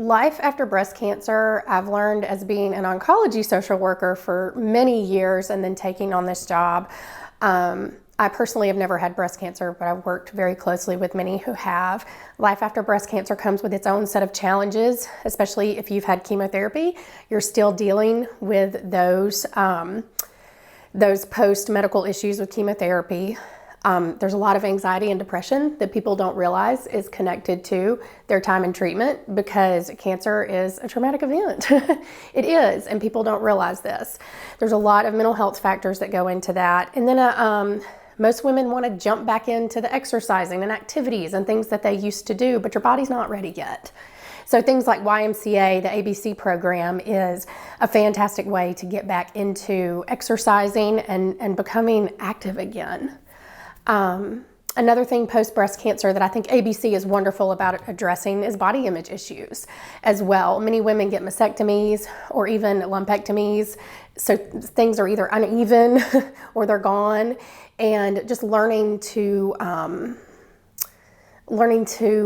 Life after breast cancer, I've learned as being an oncology social worker for many years and then taking on this job. I personally have never had breast cancer, but I've worked very closely with many who have. Life after breast cancer comes with its own set of challenges, especially if you've had chemotherapy. You're still dealing with those post-medical issues with chemotherapy. There's a lot of anxiety and depression that people don't realize is connected to their time in treatment because cancer is a traumatic event. It is, and people don't realize this. There's a lot of mental health factors that go into that. And then most women want to jump back into the exercising and activities and things that they used to do, but your body's not ready yet. So things like YMCA, the ABC program, is a fantastic way to get back into exercising and becoming active again. Another thing post-breast cancer that I think ABC is wonderful about addressing is body image issues as well. Many women get mastectomies or even lumpectomies, so things are either uneven or they're gone, and just learning to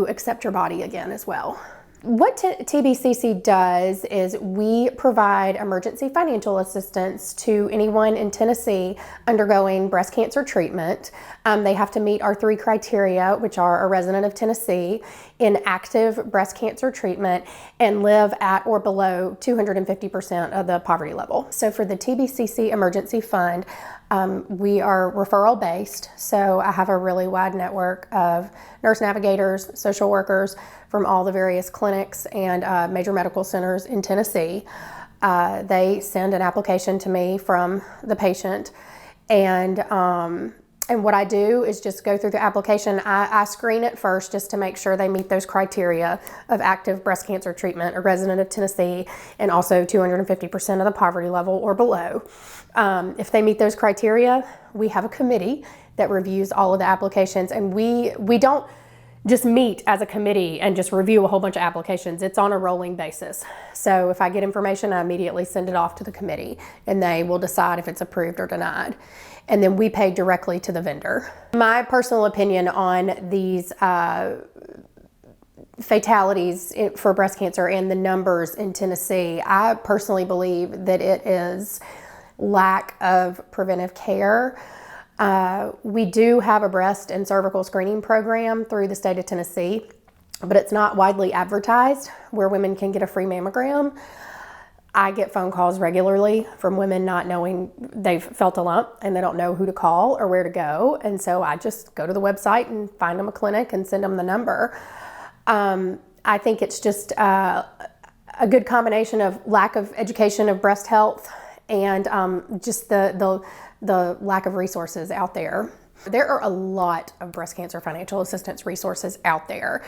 accept your body again as well. What TBCC does is we provide emergency financial assistance to anyone in Tennessee undergoing breast cancer treatment. They have to meet our 3 criteria, which are a resident of Tennessee, in active breast cancer treatment, and live at or below 250% of the poverty level. So for the TBCC Emergency Fund, we are referral based, so I have a really wide network of nurse navigators, social workers from all the various clinics and major medical centers in Tennessee. They send an application to me from the patient, and what I do is just go through the application. I screen it first just to make sure they meet those criteria of active breast cancer treatment, a resident of Tennessee, and also 250% of the poverty level or below. If they meet those criteria, we have a committee that reviews all of the applications, and we don't just meet as a committee and just review a whole bunch of applications. It's on a rolling basis. So if I get information, I immediately send it off to the committee, and they will decide if it's approved or denied. And then we pay directly to the vendor. My personal opinion on these fatalities for breast cancer and the numbers in Tennessee, I personally believe that it is lack of preventive care. We do have a breast and cervical screening program through the state of Tennessee, but it's not widely advertised where women can get a free mammogram. I get phone calls regularly from women not knowing they've felt a lump and they don't know who to call or where to go. And so I just go to the website and find them a clinic and send them the number. I think it's just a good combination of lack of education of breast health and just the lack of resources out there. There are a lot of breast cancer financial assistance resources out there.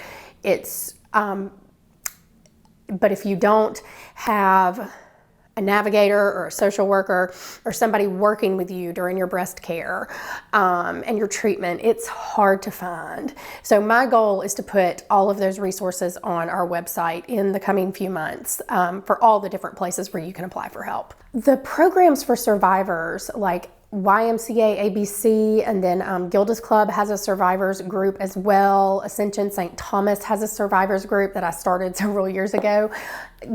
But if you don't have a navigator or a social worker or somebody working with you during your breast care and your treatment, it's hard to find. So my goal is to put all of those resources on our website in the coming few months for all the different places where you can apply for help. The programs for survivors like YMCA, ABC, and then Gilda's Club has a survivors group as well. Ascension St. Thomas has a survivors group that I started several years ago.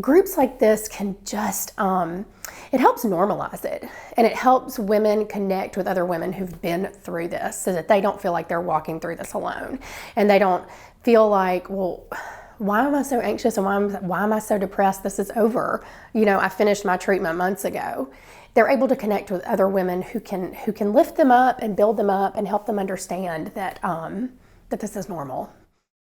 Groups like this can just, it helps normalize it, and it helps women connect with other women who've been through this so that they don't feel like they're walking through this alone, and they don't feel like, well, why am I so anxious and why am I so depressed? This is over. You know, I finished my treatment months ago. They're able to connect with other women who can lift them up and build them up and help them understand that that this is normal.